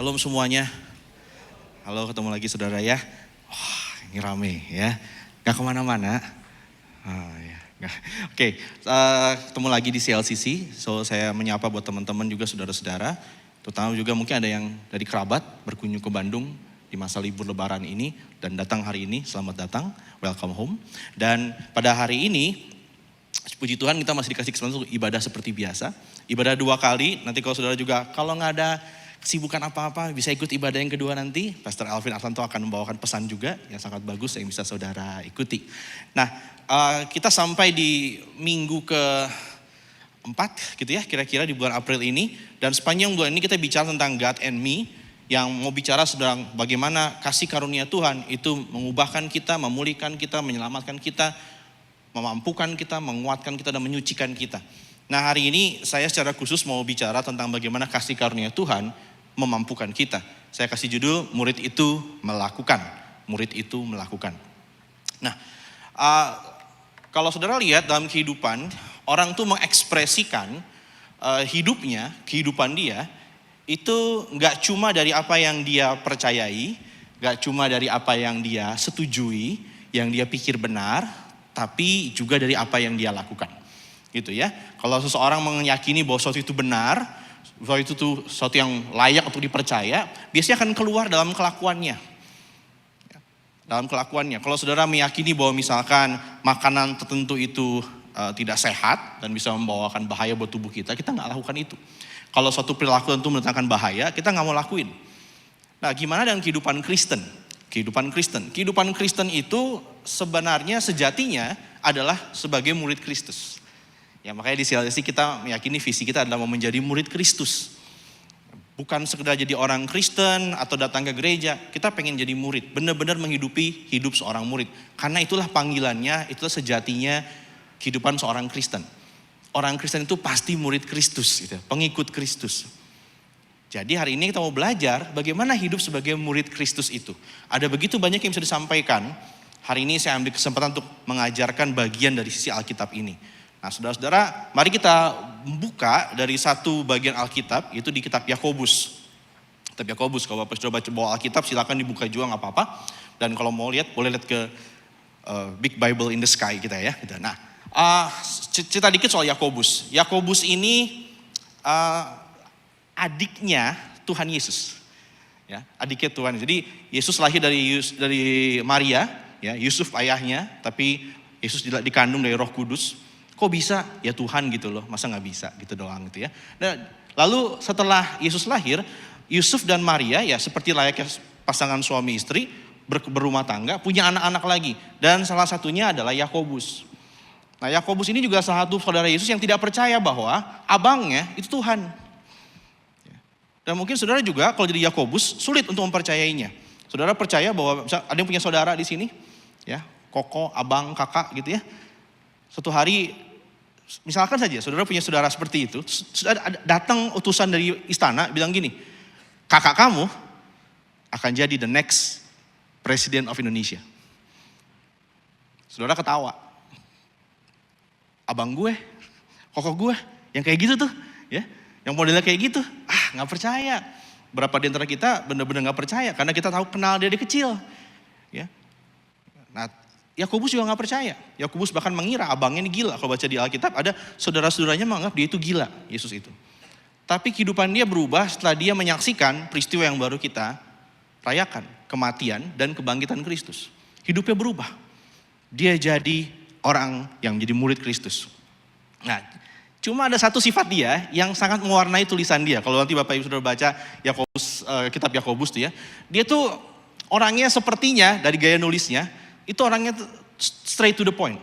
Shalom semuanya. Halo, ketemu lagi saudara ya. Wah, ini rame ya. Gak kemana-mana. Ya. Oke, ketemu lagi di CLCC. So saya menyapa buat teman-teman juga saudara-saudara. Terutama juga mungkin ada yang dari kerabat berkunjung ke Bandung di masa libur lebaran ini. Dan datang hari ini, selamat datang, welcome home. Dan pada hari ini, puji Tuhan kita masih dikasih kesempatan untuk ibadah seperti biasa. Ibadah 2 kali, nanti kalau saudara juga kalau nggak ada kesibukan apa-apa bisa ikut ibadah yang kedua nanti. Pastor Alvin Artanto akan membawakan pesan juga yang sangat bagus yang bisa saudara ikuti. Nah, kita sampai di minggu ke-4 gitu ya, kira-kira di bulan April ini. Dan sepanjang bulan ini kita bicara tentang God and Me, yang mau bicara sedang bagaimana kasih karunia Tuhan itu mengubahkan kita, memulihkan kita, menyelamatkan kita, memampukan kita, menguatkan kita, dan menyucikan kita. Nah, hari ini saya secara khusus mau bicara tentang bagaimana kasih karunia Tuhan memampukan kita. Saya kasih judul, murid itu melakukan. Murid itu melakukan. Nah, kalau saudara lihat dalam kehidupan, orang tuh mengekspresikan hidupnya, kehidupan dia, itu gak cuma dari apa yang dia percayai, gak cuma dari apa yang dia setujui, yang dia pikir benar, tapi juga dari apa yang dia lakukan. Gitu ya. Kalau seseorang meyakini bahwa sesuatu itu benar, bahwa itu tuh sesuatu yang layak untuk dipercaya, biasanya akan keluar dalam kelakuannya. Dalam kelakuannya. Kalau saudara meyakini bahwa misalkan makanan tertentu itu tidak sehat dan bisa membawakan bahaya buat tubuh kita nggak lakukan itu. Kalau suatu perilaku tentu mendatangkan bahaya, kita nggak mau lakuin. Nah, gimana dengan kehidupan Kristen? Kehidupan Kristen itu sebenarnya sejatinya adalah sebagai murid Kristus. Ya, makanya di CLC kita meyakini visi kita adalah mau menjadi murid Kristus. Bukan sekedar jadi orang Kristen atau datang ke gereja, kita pengen jadi murid, benar-benar menghidupi hidup seorang murid. Karena itulah panggilannya, itulah sejatinya kehidupan seorang Kristen. Orang Kristen itu pasti murid Kristus, gitu, pengikut Kristus. Jadi hari ini kita mau belajar bagaimana hidup sebagai murid Kristus itu. Ada begitu banyak yang bisa disampaikan. Hari ini saya ambil kesempatan untuk mengajarkan bagian dari sisi Alkitab ini. Nah, saudara-saudara, mari kita buka dari satu bagian Alkitab, itu di kitab Yakobus. Kitab Yakobus, kalau Bapak sudah bawa Alkitab silakan dibuka juga nggak apa-apa. Dan kalau mau lihat, boleh lihat ke Big Bible in the Sky kita ya. Nah, cerita dikit soal Yakobus. Yakobus ini adiknya Tuhan Yesus, ya, adiknya Tuhan. Jadi Yesus lahir dari Maria, ya, Yusuf ayahnya, tapi Yesus dikandung dari Roh Kudus. Kok bisa? Ya Tuhan gitu loh, masa nggak bisa gitu doang gitu ya. Nah, lalu setelah Yesus lahir, Yusuf dan Maria ya seperti layaknya pasangan suami istri berumah tangga, punya anak-anak lagi, dan salah satunya adalah Yakobus. Nah, Yakobus ini juga salah satu saudara Yesus yang tidak percaya bahwa abangnya itu Tuhan. Dan mungkin saudara juga kalau jadi Yakobus sulit untuk mempercayainya. Saudara percaya bahwa ada yang punya saudara di sini, ya, koko, abang, kakak gitu ya. Suatu hari, misalkan saja saudara punya saudara seperti itu, datang utusan dari istana bilang gini, kakak kamu akan jadi the next President of Indonesia. Saudara ketawa. Abang gue, koko gue, yang kayak gitu tuh, ya, yang modelnya kayak gitu, nggak percaya. Berapa di antara kita benar-benar nggak percaya karena kita tahu kenal dia dari kecil, ya. Nah, Yakobus juga nggak percaya. Yakobus bahkan mengira abangnya ini gila. Kalau baca di Alkitab ada saudara-saudaranya menganggap dia itu gila, Yesus itu. Tapi kehidupan dia berubah setelah dia menyaksikan peristiwa yang baru kita rayakan, kematian dan kebangkitan Kristus. Hidupnya berubah. Dia jadi orang yang menjadi murid Kristus. Nah, cuma ada satu sifat dia yang sangat mewarnai tulisan dia. Kalau nanti Bapak Ibu sudah baca Yakobus, kitab Yakobus tuh ya, dia tuh orangnya sepertinya dari gaya nulisnya itu orangnya straight to the point,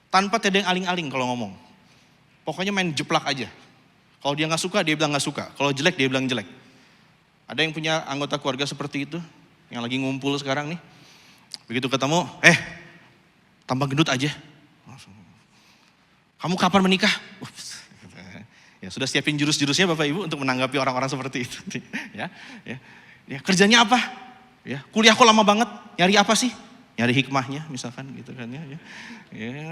tanpa ada yang aling-aling kalau ngomong. Pokoknya main jeplak aja. Kalau dia nggak suka dia bilang nggak suka. Kalau jelek dia bilang jelek. Ada yang punya anggota keluarga seperti itu yang lagi ngumpul sekarang nih. Begitu ketemu, tambah gendut aja. Kamu kapan menikah? Ya, sudah siapin jurus-jurusnya Bapak Ibu untuk menanggapi orang-orang seperti itu. Ya. Kerjanya apa? Ya, kuliah kok lama banget. Nyari apa sih? Nyari hikmahnya misalkan gitu kan ya.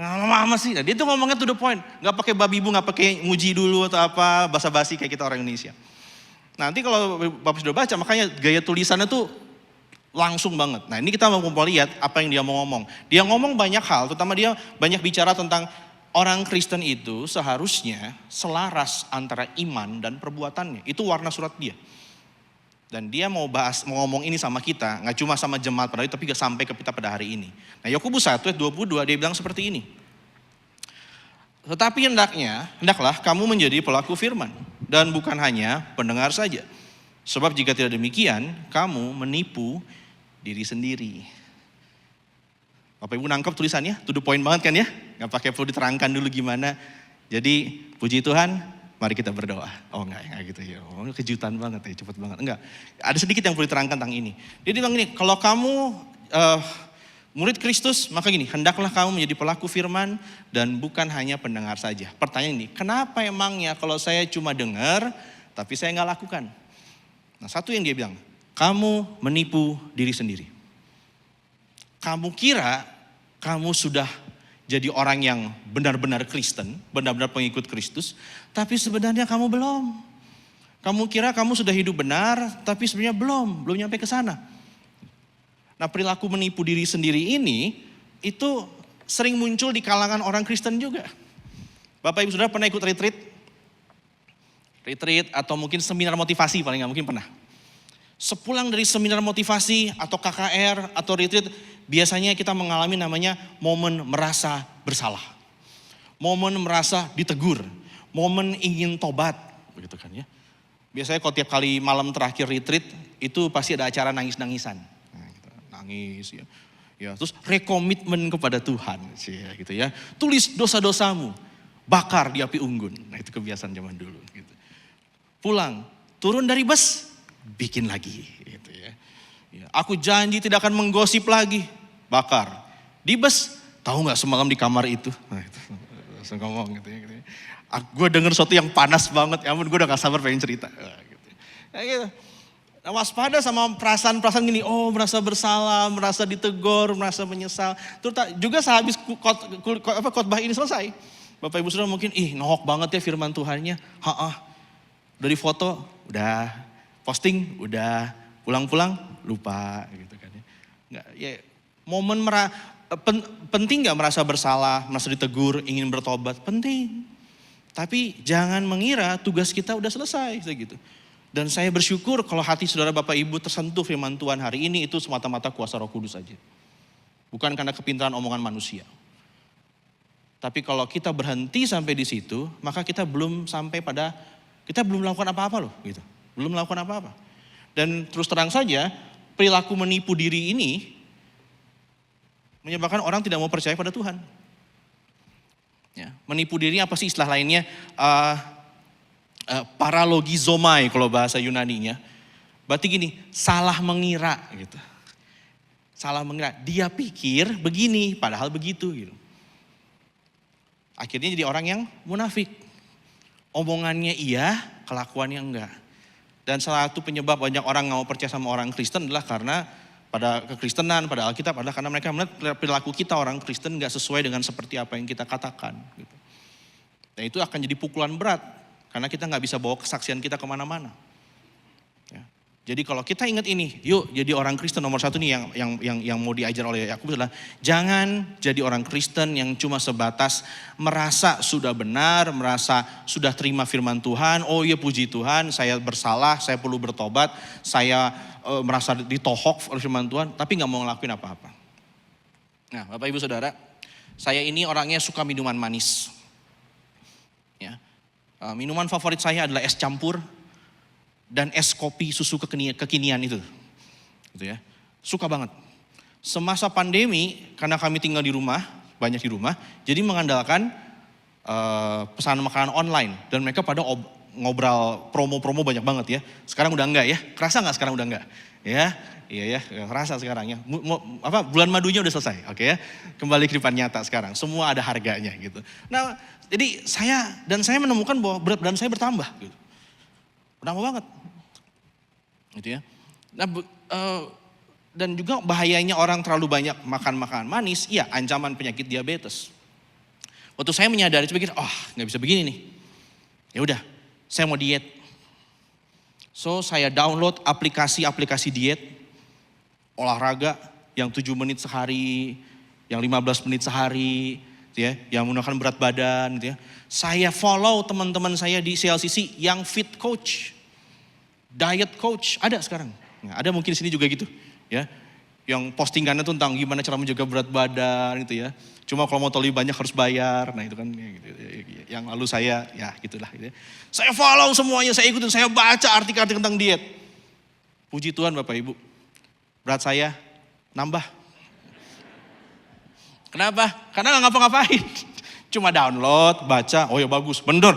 Lama-lama sih. Nah, dia tuh ngomongnya to the point. Gak pakai babi bu, gak pakai muji dulu atau apa, basa-basi kayak kita orang Indonesia. Nanti kalau Bapak sudah baca, makanya gaya tulisannya tuh langsung banget. Nah, ini kita mau lihat apa yang dia mau ngomong. Dia ngomong banyak hal, terutama dia banyak bicara tentang orang Kristen itu seharusnya selaras antara iman dan perbuatannya. Itu warna surat dia. Dan dia mau ngomong ini sama kita, nggak cuma sama jemaat pada hari, tapi juga sampai ke kita pada hari ini. Nah, Yakobus 1 ayat 22 dia bilang seperti ini. Tetapi hendaklah kamu menjadi pelaku firman dan bukan hanya pendengar saja. Sebab jika tidak demikian, kamu menipu diri sendiri. Bapak Ibu nangkep tulisannya? To the point banget kan ya? Gak pakai perlu diterangkan dulu gimana. Jadi puji Tuhan, mari kita berdoa. Oh enggak gitu ya. Oh, kejutan banget ya, cepet banget. Enggak, ada sedikit yang perlu diterangkan tentang ini. Dia bilang gini, kalau kamu murid Kristus, maka gini, hendaklah kamu menjadi pelaku firman dan bukan hanya pendengar saja. Pertanyaan ini, kenapa emangnya kalau saya cuma dengar, tapi saya nggak lakukan? Nah, satu yang dia bilang, kamu menipu diri sendiri. Kamu kira kamu sudah jadi orang yang benar-benar Kristen, benar-benar pengikut Kristus, tapi sebenarnya kamu belum. Kamu kira kamu sudah hidup benar, tapi sebenarnya belum nyampe ke sana. Nah, perilaku menipu diri sendiri ini itu sering muncul di kalangan orang Kristen juga. Bapak Ibu Saudara pernah ikut retreat? Retreat atau mungkin seminar motivasi paling nggak mungkin pernah. Sepulang dari seminar motivasi atau KKR atau retreat, biasanya kita mengalami namanya momen merasa bersalah. Momen merasa ditegur, momen ingin tobat, begitu kan ya. Biasanya kalau tiap kali malam terakhir retreat, itu pasti ada acara nangis-nangisan. Nangis ya. Ya, terus rekomitmen kepada Tuhan sih ya, gitu ya. Tulis dosa-dosamu, bakar di api unggun. Nah, itu kebiasaan zaman dulu gitu. Pulang, turun dari bus, bikin lagi gitu ya. Ya, aku janji tidak akan menggosip lagi, bakar. Di bus, tahu nggak semalam di kamar itu? Nah, itu langsung ngomong gitu ya. Gitu ya. Gue denger sesuatu yang panas banget, ya ampun gue udah gak sabar pengen cerita. Nah, gitu. Ya, gitu. Nah, waspada sama perasaan-perasaan gini, oh merasa bersalah, merasa ditegur, merasa menyesal. Terus juga sehabis khotbah ini selesai, Bapak Ibu Saudara mungkin, nohok banget ya firman Tuhannya. Dari foto, udah, posting, udah, pulang-pulang, lupa gitu kan ya. Nggak, ya momen penting gak merasa bersalah, merasa ditegur, ingin bertobat, penting. Tapi jangan mengira tugas kita udah selesai gitu. Dan saya bersyukur kalau hati saudara Bapak Ibu tersentuh firman Tuhan hari ini itu semata-mata kuasa Roh Kudus saja. Bukan karena kepintaran omongan manusia. Tapi kalau kita berhenti sampai di situ, maka kita belum melakukan apa-apa loh gitu. Belum melakukan apa-apa. Dan terus terang saja, perilaku menipu diri ini menyebabkan orang tidak mau percaya pada Tuhan. Ya, menipu diri apa sih istilah lainnya? Paralogizomai kalau bahasa Yunaninya. Berarti gini, salah mengira gitu. Salah mengira, dia pikir begini padahal begitu gitu. Akhirnya jadi orang yang munafik. Omongannya iya, kelakuannya enggak. Dan salah satu penyebab banyak orang nggak mau percaya sama orang Kristen adalah karena pada kekristenan, pada Alkitab adalah karena mereka melihat perilaku kita orang Kristen nggak sesuai dengan seperti apa yang kita katakan. Gitu. Dan itu akan jadi pukulan berat. Karena kita nggak bisa bawa kesaksian kita kemana-mana. Ya. Jadi kalau kita ingat ini, yuk jadi orang Kristen nomor satu nih yang mau diajar oleh Yakobus adalah jangan jadi orang Kristen yang cuma sebatas merasa sudah benar, merasa sudah terima firman Tuhan. Oh iya puji Tuhan, saya bersalah, saya perlu bertobat, saya merasa ditohok oleh firman Tuhan, tapi nggak mau ngelakuin apa-apa. Nah, Bapak Ibu Saudara, saya ini orangnya suka minuman manis. Ya. Minuman favorit saya adalah es campur dan es kopi susu kekinian itu. Gitu ya. Suka banget. Semasa pandemi, karena kami tinggal di rumah, banyak di rumah, jadi mengandalkan pesanan makanan online. Dan mereka pada ngobrol promo-promo banyak banget ya. Sekarang udah enggak ya? Kerasa enggak sekarang udah enggak? Ya, iya ya, kerasa sekarang ya. Bulan madunya udah selesai, oke ya. Kembali ke depan nyata sekarang, semua ada harganya gitu. Nah, jadi saya menemukan bahwa berat badan saya bertambah gitu. Bertambah banget. Gitu ya. Nah, dan juga bahayanya orang terlalu banyak makan makanan manis, iya ancaman penyakit diabetes. Waktu saya menyadari, saya pikir, nggak bisa begini nih. Ya udah, saya mau diet. So saya download aplikasi-aplikasi diet, olahraga yang 7 menit sehari, yang 15 menit sehari, gitu ya, yang menggunakan berat badan gitu ya. Saya follow teman-teman saya di CLCC yang fit coach, diet coach, ada sekarang. Nah, ada mungkin di sini juga gitu ya. Yang postingannya tuh tentang gimana cara menjaga berat badan gitu ya. Cuma kalau mau tahu lebih banyak harus bayar. Nah itu kan ya, gitu, yang lalu saya ya gitulah gitu ya. Saya follow semuanya, saya ikutin, saya baca artikel-artikel tentang diet. Puji Tuhan Bapak Ibu, berat saya nambah. Kenapa? Karena nggak ngapa-ngapain. Cuma download, baca, oh ya bagus, bener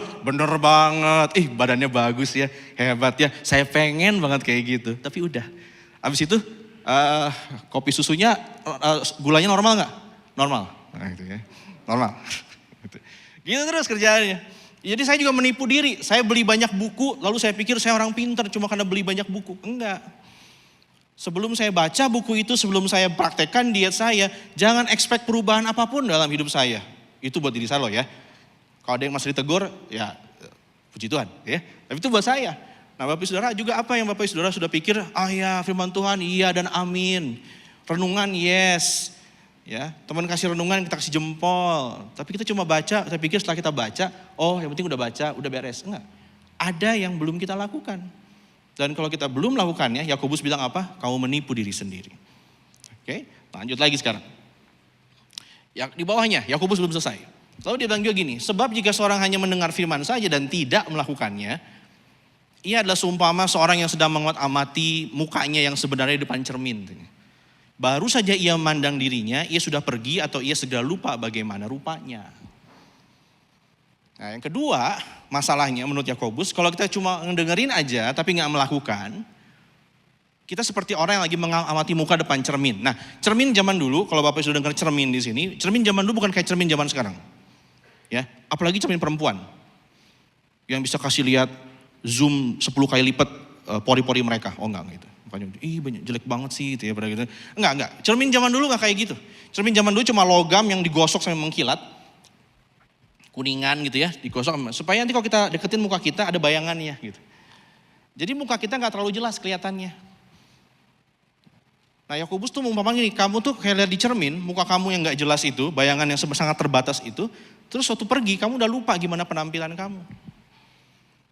banget. Badannya bagus ya, hebat ya. Saya pengen banget kayak gitu, tapi udah. Abis itu kopi susunya gulanya normal nggak? Normal. Nah, gitu ya. Normal. Gitu terus kerjaannya. Jadi saya juga menipu diri. Saya beli banyak buku, lalu saya pikir saya orang pintar cuma karena beli banyak buku. Enggak. Sebelum saya baca buku itu, sebelum saya praktekkan diet saya, jangan expect perubahan apapun dalam hidup saya. Itu buat diri saya loh ya. Kalau ada yang masih ditegur, ya puji Tuhan ya. Tapi itu buat saya. Nah Bapak Saudara juga apa yang Bapak Saudara sudah pikir, ya firman Tuhan iya dan amin. Renungan yes. Ya, teman kasih renungan kita kasih jempol. Tapi kita cuma baca, saya pikir setelah kita baca, oh yang penting udah baca, udah beres. Enggak. Ada yang belum kita lakukan. Dan kalau kita belum melakukannya, Yakobus bilang apa? Kamu menipu diri sendiri. Oke, lanjut lagi sekarang. Ya, di bawahnya, Yakobus belum selesai. Lalu dia bilang juga gini, sebab jika seorang hanya mendengar firman saja dan tidak melakukannya, ia adalah seumpama seorang yang sedang mengamati mukanya yang sebenarnya di depan cermin. Baru saja ia memandang dirinya, ia sudah pergi atau ia segera lupa bagaimana rupanya. Nah yang kedua, masalahnya menurut Yakobus, kalau kita cuma ngedengerin aja tapi nggak melakukan, kita seperti orang yang lagi mengamati muka depan cermin. Nah cermin zaman dulu, kalau Bapak sudah dengar cermin di sini, cermin zaman dulu bukan kayak cermin zaman sekarang. Ya, apalagi cermin perempuan. Yang bisa kasih lihat zoom 10 kali lipat pori-pori mereka. Oh enggak gitu. Makanya, banyak jelek banget sih gitu ya pada gitu. Enggak. Cermin zaman dulu enggak kayak gitu. Cermin zaman dulu cuma logam yang digosok sampai mengkilat. Kuningan gitu ya, digosok supaya nanti kalau kita deketin muka kita ada bayangannya gitu. Jadi muka kita enggak terlalu jelas kelihatannya. Nah Yakobus tuh mengumpamakan gini, kamu tuh kayak lihat di cermin, muka kamu yang enggak jelas itu, bayangan yang sangat terbatas itu, terus waktu pergi kamu udah lupa gimana penampilan kamu.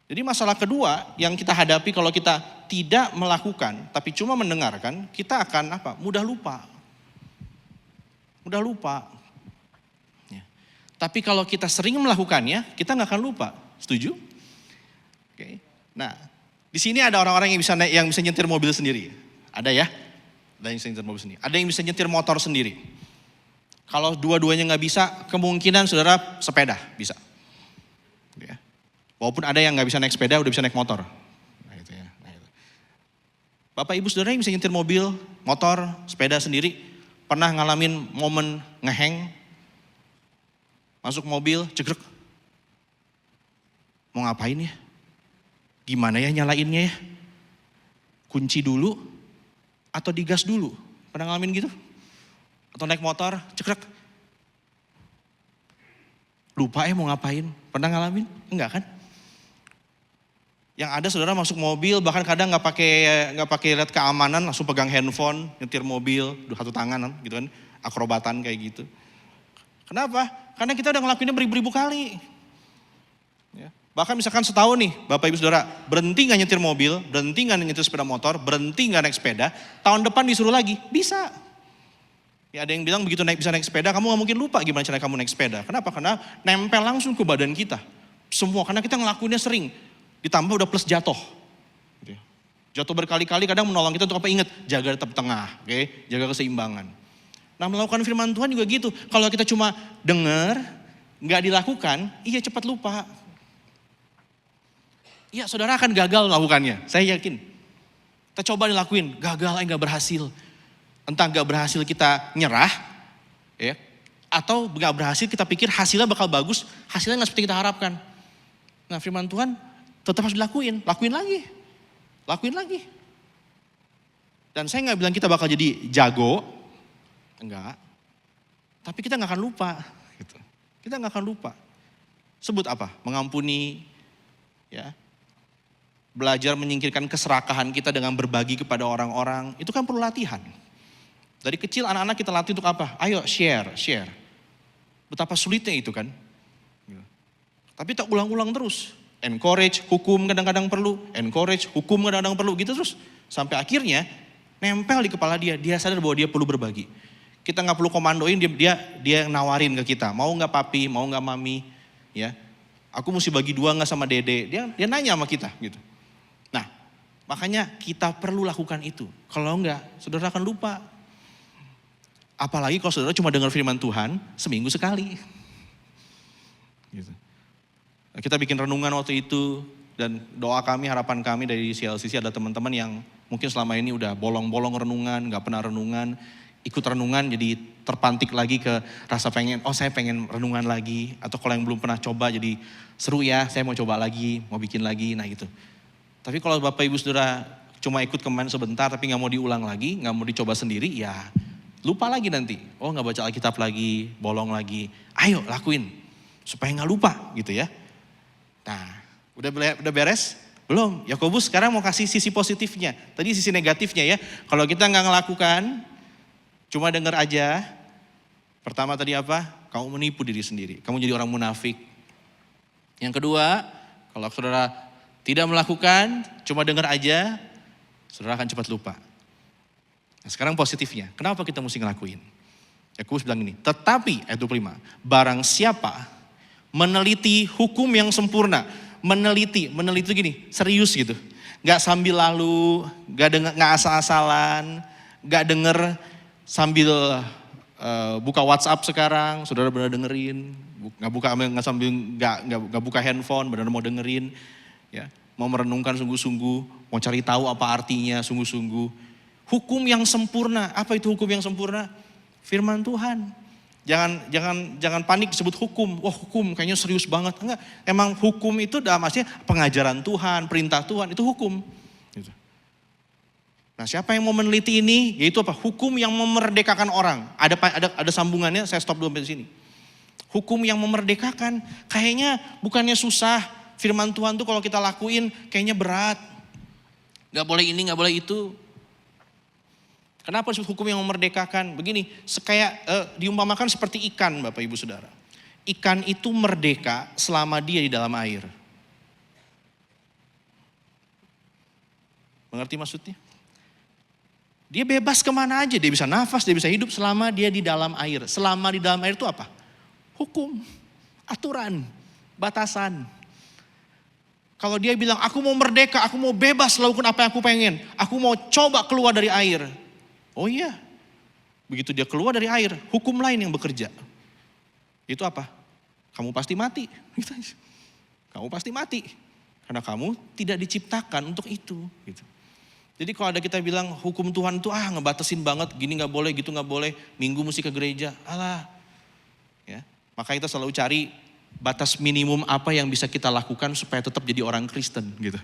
Jadi masalah kedua yang kita hadapi kalau kita tidak melakukan tapi cuma mendengarkan, kita akan apa? Mudah lupa. Mudah lupa. Ya. Tapi kalau kita sering melakukannya, kita nggak akan lupa. Setuju? Oke. Nah, di sini ada orang-orang yang bisa nyetir mobil sendiri. Ada ya? Ada yang bisa nyetir mobil sendiri. Ada yang bisa nyetir motor sendiri. Kalau dua-duanya nggak bisa, kemungkinan saudara sepeda bisa. Ya. Walaupun ada yang nggak bisa naik sepeda, udah bisa naik motor. Nah, itu ya. Nah, itu. Bapak Ibu Saudara yang bisa nyetir mobil, motor, sepeda sendiri, pernah ngalamin momen ngeheng, masuk mobil, cekrek. Mau ngapain ya? Gimana ya nyalainnya ya? Kunci dulu atau digas dulu? Pernah ngalamin gitu? Atau naik motor, cekrek. Lupa mau ngapain? Pernah ngalamin? Enggak kan? Yang ada saudara masuk mobil bahkan kadang nggak pakai lihat keamanan, langsung pegang handphone, nyetir mobil, satu tangan gitu kan, akrobatan kayak gitu. Kenapa? Karena kita udah ngelakuinnya beribu-ribu kali. Ya. Bahkan misalkan setahun nih, Bapak Ibu Saudara berhenti nggak nyetir mobil, berhenti nggak nyetir sepeda motor, berhenti nggak naik sepeda, tahun depan disuruh lagi, bisa. Ya ada yang bilang begitu bisa naik sepeda, kamu nggak mungkin lupa gimana cara kamu naik sepeda. Kenapa? Karena nempel langsung ke badan kita. Semua, karena kita ngelakuinnya sering. Ditambah udah plus jatuh. Jatuh berkali-kali kadang menolong kita untuk apa? Ingat, jaga tetap tengah, oke? Jaga keseimbangan. Nah melakukan firman Tuhan juga gitu. Kalau kita cuma dengar, nggak dilakukan, iya cepat lupa. Iya saudara akan gagal melakukannya, saya yakin. Kita coba dilakuin, gagal, nggak berhasil. Entah nggak berhasil kita nyerah, ya, atau nggak berhasil kita pikir hasilnya bakal bagus, hasilnya nggak seperti kita harapkan. Nah firman Tuhan tetap harus dilakuin, lakuin lagi. Dan saya nggak bilang kita bakal jadi jago, enggak. Tapi kita nggak akan lupa, gitu. Kita nggak akan lupa. Sebut apa? Mengampuni, ya. belajar menyingkirkan keserakahan kita dengan berbagi kepada orang-orang, itu kan perlu latihan. Dari kecil anak-anak kita latih untuk apa? Ayo share. Betapa sulitnya itu kan. Tapi tak ulang-ulang terus. Encourage, hukum kadang-kadang perlu. Encourage, hukum kadang-kadang perlu. Gitu terus. Sampai akhirnya nempel di kepala dia. Dia sadar bahwa dia perlu berbagi. Kita gak perlu komandoin, dia nawarin ke kita. Mau gak papi, mau gak mami. Ya, aku mesti bagi 2 gak sama dede. Dia nanya sama kita gitu. Nah, makanya kita perlu lakukan itu. Kalau enggak, saudara akan lupa. Apalagi kalau saudara cuma dengar firman Tuhan seminggu sekali. Gitu. Kita bikin renungan waktu itu, dan doa kami, harapan kami dari CLCC ada teman-teman yang mungkin selama ini udah bolong-bolong renungan, gak pernah renungan, ikut renungan jadi terpantik lagi ke rasa pengen, saya pengen renungan lagi. Atau kalau yang belum pernah coba jadi seru ya, saya mau coba lagi, mau bikin lagi, nah gitu. Tapi kalau Bapak Ibu Saudara cuma ikut kemarin sebentar tapi gak mau diulang lagi, gak mau dicoba sendiri, ya lupa lagi nanti. Gak baca Alkitab lagi, bolong lagi. Ayo lakuin, supaya gak lupa gitu ya. Nah, udah beres? Belum. Yakobus sekarang mau kasih sisi positifnya. Tadi sisi negatifnya ya. Kalau kita gak ngelakukan, cuma dengar aja. Pertama tadi apa? Kamu menipu diri sendiri. Kamu jadi orang munafik. Yang kedua, kalau saudara tidak melakukan, cuma dengar aja, saudara akan cepat lupa. Nah, sekarang positifnya, kenapa kita mesti ngelakuin? Yakobus bilang ini, tetapi, ayat 25, barang siapa meneliti hukum yang sempurna. Meneliti itu gini, serius gitu. Gak sambil lalu, gak asal-asalan, gak denger sambil buka WhatsApp sekarang, saudara benar dengerin. Gak buka handphone, benar mau dengerin. Ya, mau merenungkan sungguh-sungguh, mau cari tahu apa artinya sungguh-sungguh. Hukum yang sempurna, apa itu hukum yang sempurna? Firman Tuhan. Jangan panik disebut hukum. Wah, hukum kayaknya serius banget. Enggak, emang hukum itu dalam artinya pengajaran Tuhan, perintah Tuhan, itu hukum. Gitu. Nah, siapa yang mau meneliti ini? Yaitu apa? Hukum yang memerdekakan orang. Ada sambungannya, saya stop dulu sampai sini. Hukum yang memerdekakan, kayaknya bukannya susah. Firman Tuhan tuh kalau kita lakuin kayaknya berat. Gak boleh ini, gak boleh itu. Kenapa disebut hukum yang memerdekakan? Begini, diumpamakan seperti ikan Bapak Ibu Saudara. Ikan itu merdeka selama dia di dalam air. Mengerti maksudnya? Dia bebas kemana aja, dia bisa nafas, dia bisa hidup selama dia di dalam air. Selama di dalam air itu apa? Hukum, aturan, batasan. Kalau dia bilang, aku mau merdeka, aku mau bebas lakukan apa yang aku pengen. Aku mau coba keluar dari air. Oh iya, begitu dia keluar dari air, hukum lain yang bekerja. Itu apa? Kamu pasti mati. Kamu pasti mati. Karena kamu tidak diciptakan untuk itu. Gitu. Jadi kalau ada kita bilang hukum Tuhan itu ngebatasin banget, gini gak boleh, gitu gak boleh, minggu mesti ke gereja. Alah. Ya, maka kita selalu cari batas minimum apa yang bisa kita lakukan supaya tetap jadi orang Kristen gitu.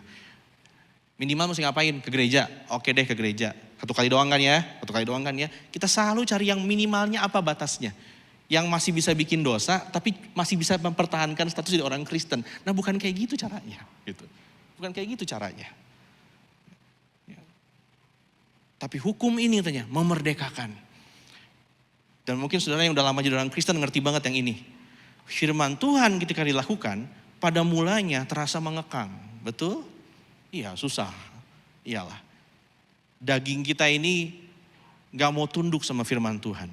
Minimal mesti ngapain? Ke gereja. Oke deh ke gereja. Satu kali doang kan ya. Kita selalu cari yang minimalnya apa batasnya. Yang masih bisa bikin dosa tapi masih bisa mempertahankan status jadi orang Kristen. Nah, bukan kayak gitu caranya. Gitu. Bukan kayak gitu caranya. Ya. Tapi hukum ini katanya memerdekakan. Dan mungkin saudara yang udah lama jadi orang Kristen ngerti banget yang ini. Firman Tuhan ketika dilakukan pada mulanya terasa mengekang. Betul? Iya, susah. Iyalah. Daging kita ini gak mau tunduk sama firman Tuhan.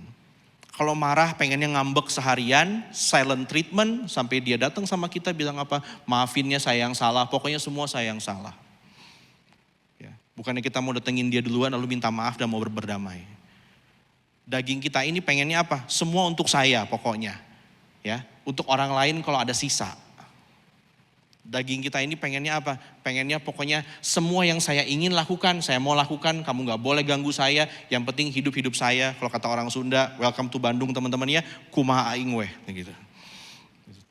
Kalau marah pengennya ngambek seharian, silent treatment, sampai dia datang sama kita bilang apa? Maafinnya saya yang salah, pokoknya semua saya yang salah. Ya, bukannya kita mau datengin dia duluan lalu minta maaf dan mau berdamai. Daging kita ini pengennya apa? Semua untuk saya pokoknya. Ya, untuk orang lain kalau ada sisa. Daging kita ini pengennya apa? Pengennya pokoknya semua yang saya ingin lakukan, saya mau lakukan, kamu gak boleh ganggu saya, yang penting hidup-hidup saya. Kalau kata orang Sunda, welcome to Bandung teman-teman ya, kumaha aing weh. Gitu.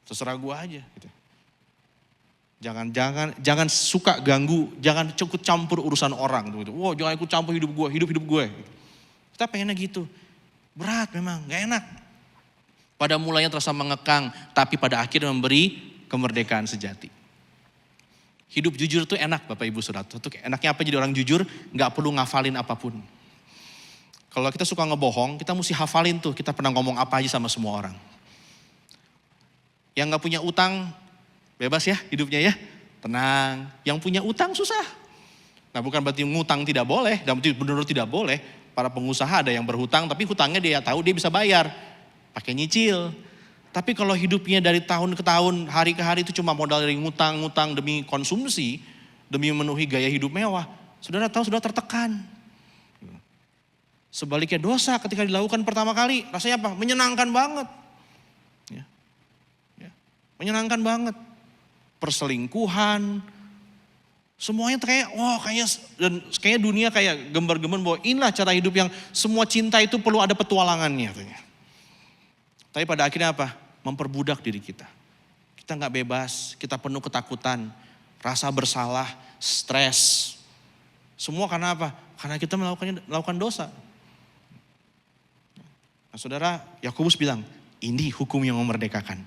Terserah gua aja. Gitu. Jangan suka ganggu, jangan ikut campur urusan orang. Gitu. Wow, jangan ikut campur hidup gue. Gitu. Kita pengennya gitu. Berat memang, gak enak. Pada mulanya terasa mengekang, tapi pada akhirnya memberi kemerdekaan sejati. Hidup jujur tuh enak Bapak Ibu Saudara. Tuh enaknya apa jadi orang jujur? Gak perlu ngafalin apapun. Kalau kita suka ngebohong, kita mesti hafalin tuh kita pernah ngomong apa aja sama semua orang. Yang gak punya utang, bebas ya hidupnya ya. Tenang. Yang punya utang susah. Nah bukan berarti ngutang tidak boleh, dan benar-benar tidak boleh. Para pengusaha ada yang berhutang, tapi hutangnya dia tahu dia bisa bayar. Pakai nyicil. Tapi kalau hidupnya dari tahun ke tahun, hari ke hari itu cuma modal dari ngutang-ngutang demi konsumsi, demi memenuhi gaya hidup mewah. Saudara tahu, saudara tertekan. Sebaliknya dosa ketika dilakukan pertama kali, rasanya apa? Menyenangkan banget. Ya. Ya. Menyenangkan banget. Perselingkuhan, semuanya kayak, dan kayaknya dunia kayak gembar-gembar bahwa inilah cara hidup yang semua cinta itu perlu ada petualangannya. Tapi pada akhirnya apa? Memperbudak diri kita. Kita gak bebas, kita penuh ketakutan, rasa bersalah, stres. Semua karena apa? Karena kita melakukan dosa. Nah, saudara, Yakobus bilang, ini hukum yang memerdekakan.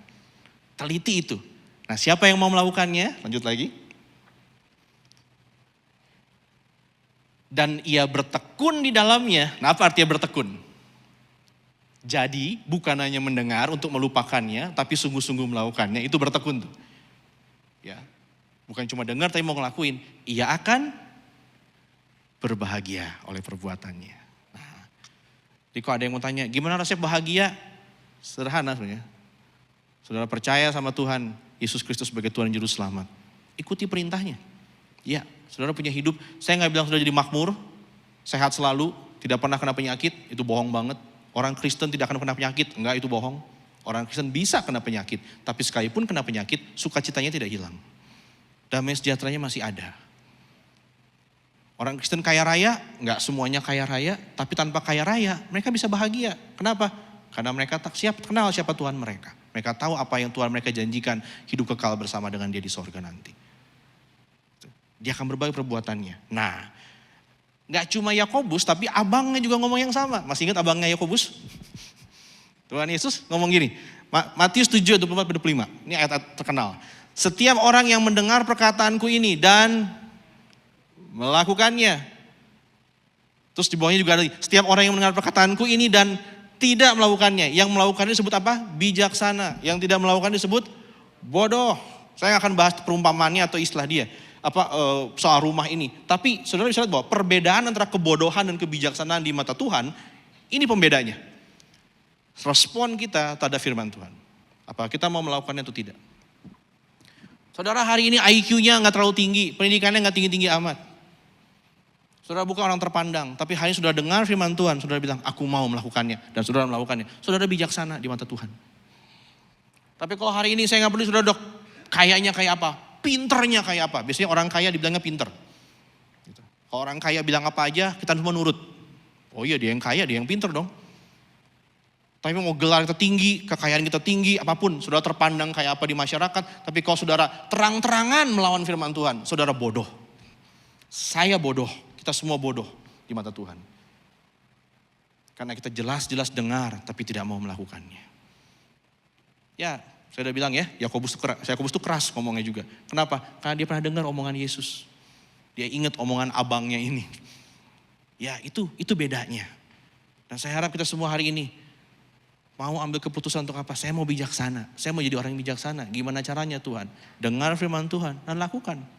Teliti itu. Nah, siapa yang mau melakukannya? Lanjut lagi. Dan ia bertekun di dalamnya. Nah, apa artinya bertekun? Jadi, bukan hanya mendengar untuk melupakannya, tapi sungguh-sungguh melakukannya. Itu bertekun tuh. Ya. Bukan cuma dengar tapi mau ngelakuin. Ia akan berbahagia oleh perbuatannya. Jadi kalau ada yang mau tanya, gimana rasanya bahagia? Sederhana sebenarnya. Saudara percaya sama Tuhan, Yesus Kristus sebagai Tuhan Juru Selamat. Ikuti perintahnya. Ya, saudara punya hidup. Saya gak bilang sudah jadi makmur, sehat selalu, tidak pernah kena penyakit, itu bohong banget. Orang Kristen tidak akan kena penyakit, enggak, itu bohong. Orang Kristen bisa kena penyakit, tapi sekalipun kena penyakit, sukacitanya tidak hilang. Damai sejahteranya masih ada. Orang Kristen kaya raya, enggak semuanya kaya raya, tapi tanpa kaya raya mereka bisa bahagia. Kenapa? Karena mereka tak kenal siapa Tuhan mereka. Mereka tahu apa yang Tuhan mereka janjikan, hidup kekal bersama dengan dia di sorga nanti. Dia akan berbagi perbuatannya. Nah, enggak cuma Yakobus, tapi abangnya juga ngomong yang sama. Masih ingat abangnya Yakobus? Tuhan Yesus ngomong gini, Matius 7:24-25, ini ayat terkenal. Setiap orang yang mendengar perkataanku ini dan melakukannya. Terus di bawahnya juga ada, setiap orang yang mendengar perkataanku ini dan tidak melakukannya. Yang melakukannya disebut apa? Bijaksana. Yang tidak melakukannya disebut bodoh. Saya akan bahas perumpamannya atau istilah dia. Soal rumah ini. Tapi saudara bisa lihat bahwa perbedaan antara kebodohan dan kebijaksanaan di mata Tuhan, ini pembedanya. Respon kita terhadap firman Tuhan. Apa kita mau melakukannya atau tidak? Saudara hari ini IQ-nya gak terlalu tinggi, pendidikannya gak tinggi-tinggi amat. Saudara bukan orang terpandang, tapi hanya sudah dengar firman Tuhan, saudara bilang, aku mau melakukannya, dan saudara melakukannya. Saudara bijaksana di mata Tuhan. Tapi kalau hari ini saya gak peduli, saudara dok, kayaknya kayak apa, pinternya kayak apa. Biasanya orang kaya dibilangnya pinter. Kalau orang kaya bilang apa aja, kita semua nurut. Oh iya dia yang kaya, dia yang pinter dong. Tapi mau gelar kita tinggi, kekayaan kita tinggi, apapun. Saudara terpandang kayak apa di masyarakat, tapi kalau saudara terang-terangan melawan firman Tuhan, saudara bodoh. Saya bodoh. Kita semua bodoh di mata Tuhan. Karena kita jelas-jelas dengar tapi tidak mau melakukannya. Ya, saya udah bilang ya, Yakobus itu keras ngomongnya juga. Kenapa? Karena dia pernah dengar omongan Yesus. Dia ingat omongan abangnya ini. Ya, itu bedanya. Dan saya harap kita semua hari ini mau ambil keputusan untuk apa? Saya mau bijaksana. Saya mau jadi orang yang bijaksana. Gimana caranya Tuhan? Dengar firman Tuhan dan lakukan.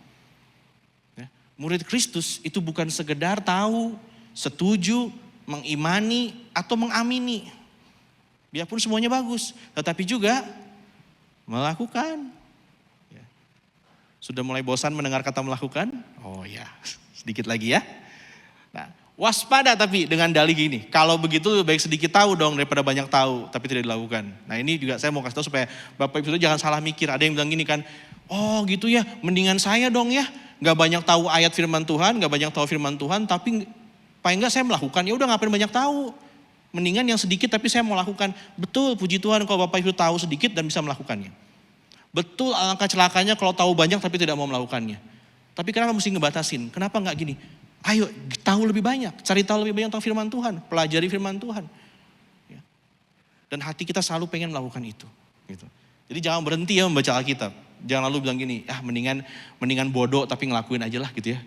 Murid Kristus itu bukan sekedar tahu, setuju, mengimani, atau mengamini. Biarpun semuanya bagus, tetapi juga melakukan. Sudah mulai bosan mendengar kata melakukan? Oh ya, sedikit lagi ya. Nah, waspada tapi dengan dalih gini, kalau begitu baik sedikit tahu dong daripada banyak tahu, tapi tidak dilakukan. Nah ini juga saya mau kasih tahu supaya Bapak Ibu jangan salah mikir. Ada yang bilang gini kan, oh gitu ya, mendingan saya dong ya. Gak banyak tahu ayat firman Tuhan, gak banyak tahu firman Tuhan, tapi paling gak saya melakukan. Ya udah ngapain banyak tahu. Mendingan yang sedikit tapi saya mau lakukan. Betul, puji Tuhan kalau Bapak Ibu tahu sedikit dan bisa melakukannya. Betul, alangkah celakanya kalau tahu banyak tapi tidak mau melakukannya. Tapi kenapa mesti ngebatasin? Kenapa gak gini? Ayo tahu lebih banyak, cari tahu lebih banyak tentang firman Tuhan, pelajari firman Tuhan. Dan hati kita selalu pengen melakukan itu. Gitu. Jadi jangan berhenti ya membaca Alkitab. Jangan lalu bilang gini, mendingan bodoh tapi ngelakuin aja lah gitu ya.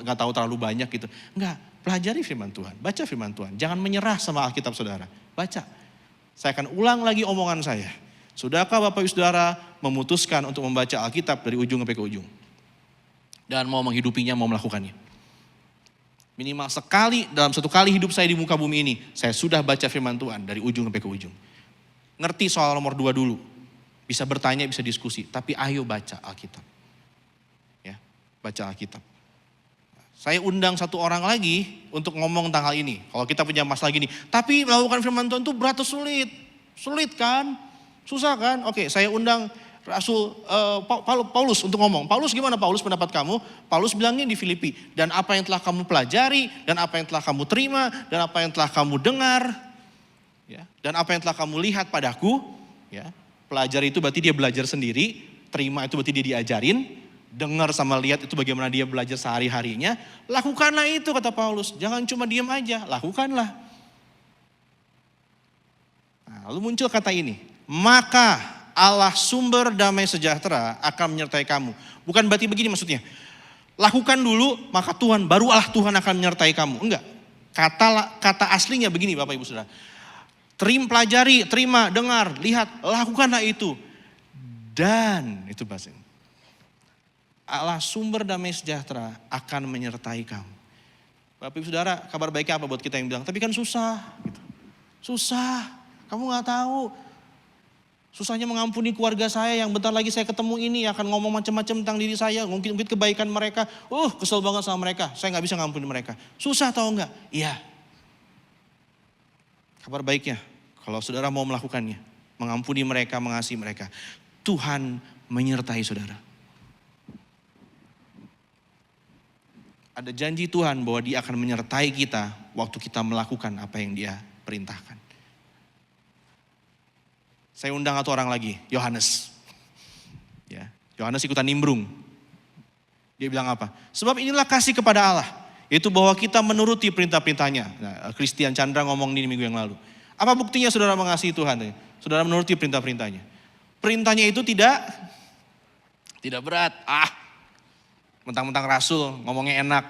Gak tahu terlalu banyak gitu. Enggak, pelajari firman Tuhan, baca firman Tuhan. Jangan menyerah sama Alkitab saudara, baca. Saya akan ulang lagi omongan saya. Sudahkah Bapak Ibu Saudara memutuskan untuk membaca Alkitab dari ujung sampai ke ujung? Dan mau menghidupinya, mau melakukannya. Minimal sekali dalam satu kali hidup saya di muka bumi ini, saya sudah baca firman Tuhan dari ujung sampai ke ujung. Ngerti soal nomor 2 dulu. Bisa bertanya, bisa diskusi. Tapi ayo baca Alkitab. Ya, baca Alkitab. Saya undang satu orang lagi untuk ngomong tentang hal ini. Kalau kita punya masalah gini. Tapi melakukan firman Tuhan itu berat atau sulit? Sulit kan? Susah kan? Oke, saya undang Rasul Paulus untuk ngomong. Paulus, gimana Paulus pendapat kamu? Paulus bilangnya di Filipi. Dan apa yang telah kamu pelajari, dan apa yang telah kamu terima, dan apa yang telah kamu dengar, ya, dan apa yang telah kamu lihat padaku, ya. Pelajari itu berarti dia belajar sendiri, terima itu berarti dia diajarin, dengar sama lihat itu bagaimana dia belajar sehari-harinya. Lakukanlah itu kata Paulus, jangan cuma diam aja, lakukanlah. Nah, lalu muncul kata ini, maka Allah sumber damai sejahtera akan menyertai kamu. Bukan berarti begini maksudnya, lakukan dulu maka Tuhan, baru Allah Tuhan akan menyertai kamu. Enggak, kata aslinya begini Bapak Ibu Saudara. Pelajari, terima, dengar, lihat, lakukanlah itu. Dan, itu bahasanya. Allah sumber damai sejahtera akan menyertai kamu. Bapak Ibu Saudara, kabar baiknya apa buat kita yang bilang, tapi kan susah. Gitu. Susah, kamu gak tahu. Susahnya mengampuni keluarga saya yang bentar lagi saya ketemu ini akan ngomong macam-macam tentang diri saya. Mungkin kebaikan mereka, kesel banget sama mereka. Saya gak bisa ngampuni mereka. Susah atau enggak? Iya. Kabar baiknya, kalau saudara mau melakukannya, mengampuni mereka, mengasihi mereka, Tuhan menyertai saudara. Ada janji Tuhan bahwa Dia akan menyertai kita waktu kita melakukan apa yang Dia perintahkan. Saya undang satu orang lagi, Yohanes. Ya, Yohanes ikutan nimbrung. Dia bilang apa? Sebab inilah kasih kepada Allah. Yaitu bahwa kita menuruti perintah-perintahnya. Nah, Christian Chandra ngomong ini minggu yang lalu. Apa buktinya saudara mengasihi Tuhan? Saudara menuruti perintah-perintahnya. Perintahnya itu tidak berat. Mentang-mentang Rasul ngomongnya enak.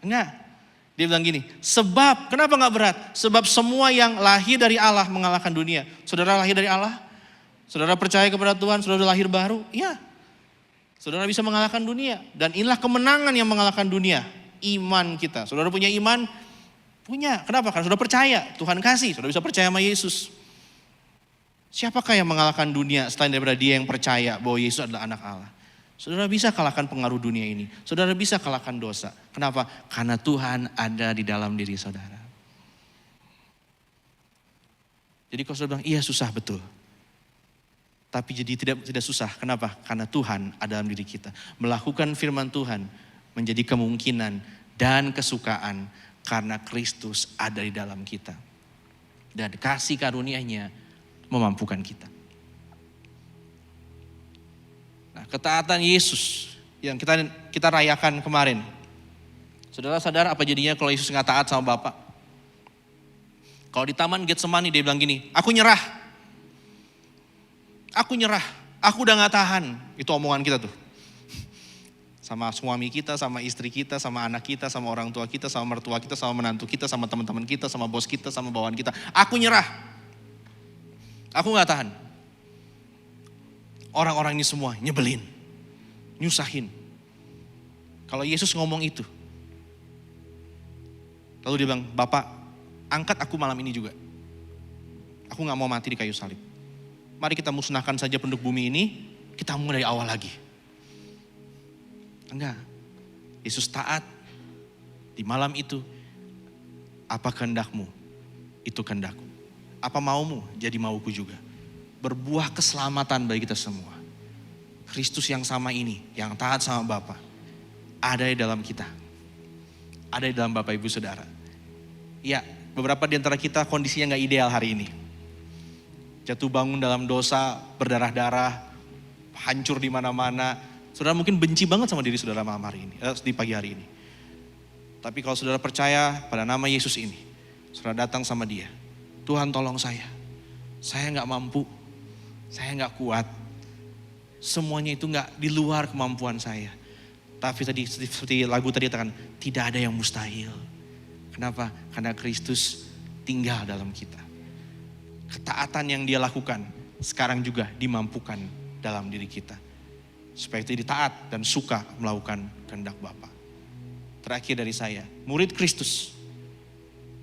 Enggak. Dia bilang gini, kenapa gak berat? Sebab semua yang lahir dari Allah mengalahkan dunia. Saudara lahir dari Allah? Saudara percaya kepada Tuhan, saudara lahir baru? Iya. Saudara bisa mengalahkan dunia. Dan inilah kemenangan yang mengalahkan dunia. Iman kita. Saudara punya iman? Punya. Kenapa? Karena saudara percaya. Tuhan kasih. Saudara bisa percaya sama Yesus. Siapakah yang mengalahkan dunia selain daripada dia yang percaya bahwa Yesus adalah anak Allah? Saudara bisa kalahkan pengaruh dunia ini. Saudara bisa kalahkan dosa. Kenapa? Karena Tuhan ada di dalam diri saudara. Jadi kalau saudara bilang, iya susah betul. Tapi jadi tidak susah. Kenapa? Karena Tuhan ada dalam diri kita. Melakukan firman Tuhan menjadi kemungkinan dan kesukaan karena Kristus ada di dalam kita. Dan kasih karunia-Nya memampukan kita. Nah, ketaatan Yesus yang kita rayakan kemarin. Saudara sadar apa jadinya kalau Yesus nggak taat sama Bapa? Kalau di Taman Getsemani dia bilang gini, aku nyerah. Aku nyerah, aku udah gak tahan. Itu omongan kita tuh. Sama suami kita, sama istri kita, sama anak kita, sama orang tua kita, sama mertua kita, sama menantu kita, sama teman-teman kita, sama bos kita, sama bawahan kita. Aku nyerah. Aku gak tahan. Orang-orang ini semua nyebelin, nyusahin. Kalau Yesus ngomong itu. Lalu dia bilang, Bapak angkat aku malam ini juga. Aku gak mau mati di kayu salib. Mari kita musnahkan saja penduduk bumi ini, kita mulai dari awal lagi. Enggak. Yesus taat di malam itu. Apa kehendakmu? Itu kehendakku. Apa maumu? Jadi mauku juga. Berbuah keselamatan bagi kita semua. Kristus yang sama ini, yang taat sama Bapa, ada di dalam kita. Ada di dalam Bapak Ibu Saudara. Ya, beberapa di antara kita kondisinya gak ideal hari ini. Jatuh bangun dalam dosa, berdarah-darah, hancur di mana-mana. Saudara mungkin benci banget sama diri saudara malam hari ini, di pagi hari ini. Tapi kalau saudara percaya pada nama Yesus ini, saudara datang sama Dia. Tuhan tolong saya gak mampu, saya gak kuat. Semuanya itu gak di luar kemampuan saya. Tapi tadi seperti lagu tadi katakan, tidak ada yang mustahil. Kenapa? Karena Kristus tinggal dalam kita. Ketaatan yang dia lakukan sekarang juga dimampukan dalam diri kita. Supaya jadi taat dan suka melakukan kehendak Bapa. Terakhir dari saya, murid Kristus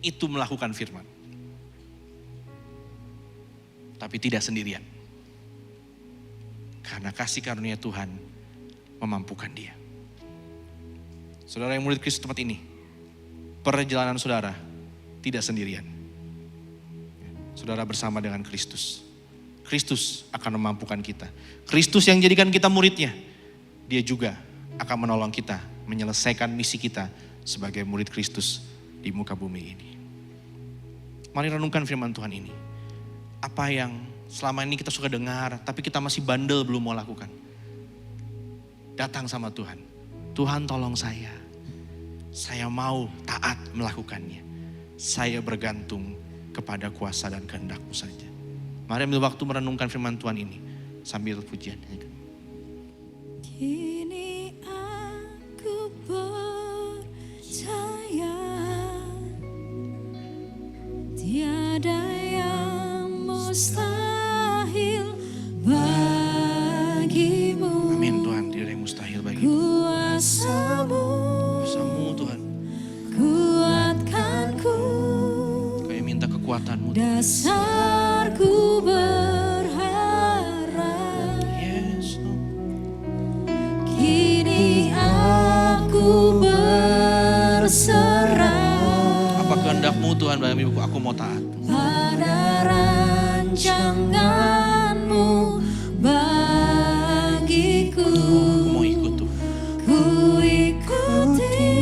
itu melakukan firman. Tapi tidak sendirian. Karena kasih karunia Tuhan memampukan dia. Saudara yang murid Kristus tempat ini, perjalanan saudara tidak sendirian. Saudara bersama dengan Kristus. Kristus akan memampukan kita. Kristus yang jadikan kita muridnya, dia juga akan menolong kita menyelesaikan misi kita sebagai murid Kristus di muka bumi ini. Mari renungkan firman Tuhan ini. Apa yang selama ini kita suka dengar, tapi kita masih bandel belum mau lakukan. Datang sama Tuhan. Tuhan tolong saya. Saya mau taat melakukannya. Saya bergantung kepada kuasa dan kehendak-Mu saja. Mari ambil waktu merenungkan firman Tuhan ini sambil pujian. Kini aku percaya tiada yang mustahil bagimu. Amin Tuhan, tiada yang mustahil bagimu. Kuasamu Tuhan. Kuatkanku. Kami minta kekuatan-Mu. Dasarku berharap. Yes. Kini aku berserah. Apa kehendak-Mu Tuhan bagi aku mau taat. Pada rancangan-Mu bagiku. Aku mau ikut Tuhan. Ku ikuti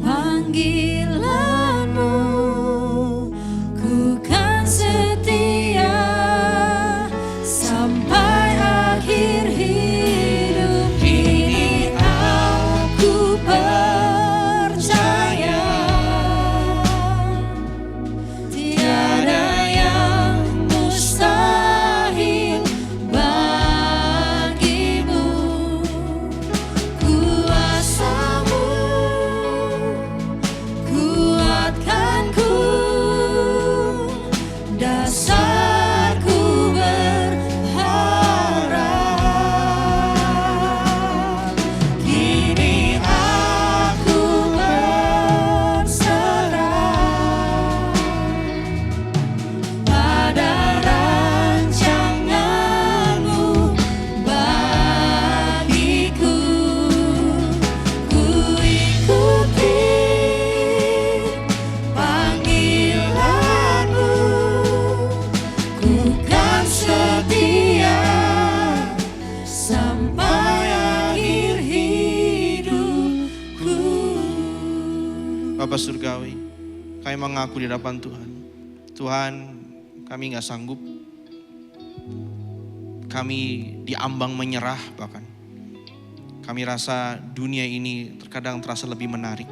panggilan-Mu. Ku kan setia sampai akhir hidup. Kini aku percaya tiada yang mustahil bagimu. Kuasa-Mu kuatkanku. Dasarku berharap. Kini aku berserah pada rancangan-Mu bagiku. Ku ikuti panggilan-Mu. Ku kan setia sampai akhir hidupku. Bapa Surgawi, kami mengaku di hadapan Tuhan. Tuhan, kami gak sanggup. Kami diambang menyerah bahkan. Kami rasa dunia ini terkadang terasa lebih menarik.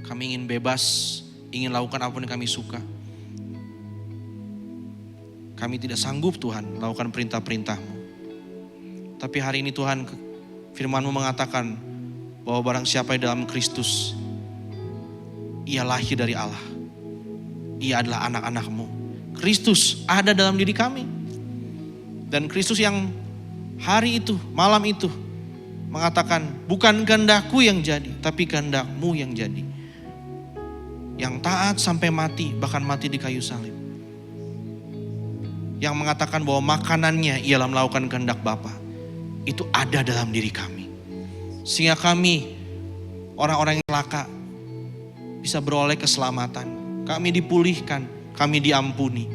Kami ingin bebas, ingin lakukan apapun yang kami suka. Kami tidak sanggup Tuhan lakukan perintah-perintah-Mu. Tapi hari ini Tuhan, firman-Mu mengatakan bahwa barang siapa yang dalam Kristus, ia lahir dari Allah. Ia adalah anak-anak-Mu. Kristus ada dalam diri kami. Dan Kristus yang hari itu, malam itu mengatakan, bukan kehendak-Ku yang jadi, tapi kehendak-Mu yang jadi. Yang taat sampai mati, bahkan mati di kayu salib. Yang mengatakan bahwa makanannya ialah melakukan kehendak Bapa. Itu ada dalam diri kami. Sehingga kami, orang-orang yang celaka, bisa beroleh keselamatan. Kami dipulihkan, kami diampuni.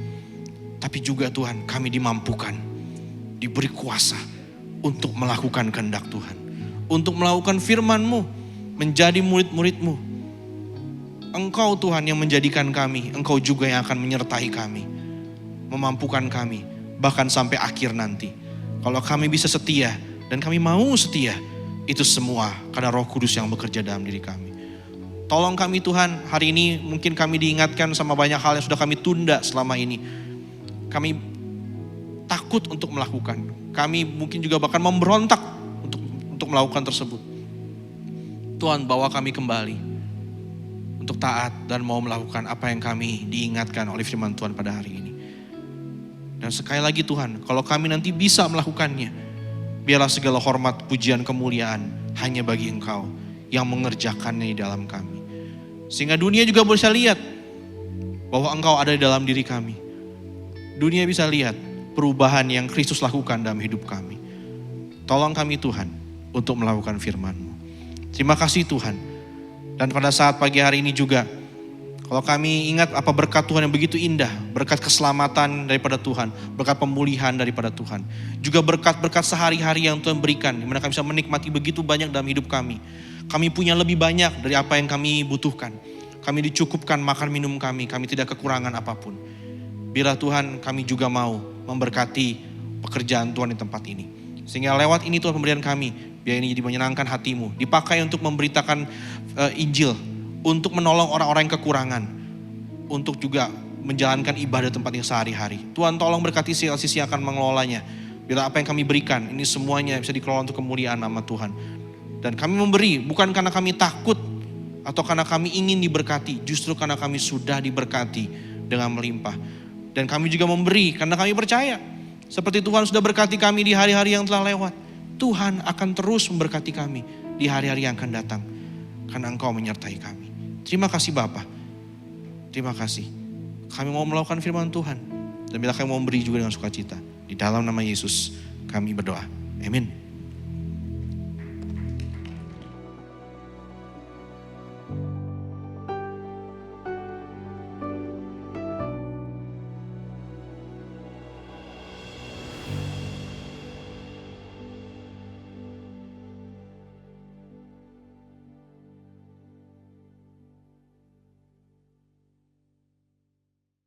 Tapi juga Tuhan, kami dimampukan, diberi kuasa untuk melakukan kehendak Tuhan. Untuk melakukan firman-Mu, menjadi murid-murid-Mu. Engkau Tuhan yang menjadikan kami, Engkau juga yang akan menyertai kami. Memampukan kami, bahkan sampai akhir nanti. Kalau kami bisa setia, dan kami mau setia, itu semua karena Roh Kudus yang bekerja dalam diri kami. Tolong kami Tuhan, hari ini mungkin kami diingatkan sama banyak hal yang sudah kami tunda selama ini. Kami takut untuk melakukan. Kami mungkin juga bahkan memberontak untuk melakukan tersebut. Tuhan, bawa kami kembali untuk taat dan mau melakukan apa yang kami diingatkan oleh firman Tuhan pada hari ini. Dan sekali lagi Tuhan, kalau kami nanti bisa melakukannya, biarlah segala hormat, pujian, kemuliaan hanya bagi Engkau yang mengerjakannya di dalam kami. Sehingga dunia juga bisa lihat bahwa Engkau ada di dalam diri kami. Dunia bisa lihat perubahan yang Kristus lakukan dalam hidup kami. Tolong kami Tuhan untuk melakukan firman-Mu. Terima kasih Tuhan. Dan pada saat pagi hari ini juga, kalau kami ingat apa berkat Tuhan yang begitu indah, berkat keselamatan daripada Tuhan, berkat pemulihan daripada Tuhan, juga berkat-berkat sehari-hari yang Tuhan berikan, di mana kami bisa menikmati begitu banyak dalam hidup kami. Kami punya lebih banyak dari apa yang kami butuhkan. Kami dicukupkan makan minum kami tidak kekurangan apapun. Biarlah Tuhan kami juga mau memberkati pekerjaan Tuhan di tempat ini. Sehingga lewat ini Tuhan pemberian kami, biar ini jadi menyenangkan hati-Mu, dipakai untuk memberitakan Injil, untuk menolong orang-orang yang kekurangan, untuk juga menjalankan ibadah tempat yang sehari-hari. Tuhan tolong berkati CLCC yang akan mengelolanya. Bila apa yang kami berikan, ini semuanya bisa dikelola untuk kemuliaan nama Tuhan. Dan kami memberi bukan karena kami takut atau karena kami ingin diberkati, justru karena kami sudah diberkati dengan melimpah. Dan kami juga memberi karena kami percaya, seperti Tuhan sudah berkati kami di hari-hari yang telah lewat, Tuhan akan terus memberkati kami di hari-hari yang akan datang. Karena Engkau menyertai kami. Terima kasih Bapa. Terima kasih. Kami mau melakukan firman Tuhan. Dan bila kami mau memberi juga dengan sukacita. Di dalam nama Yesus kami berdoa. Amin.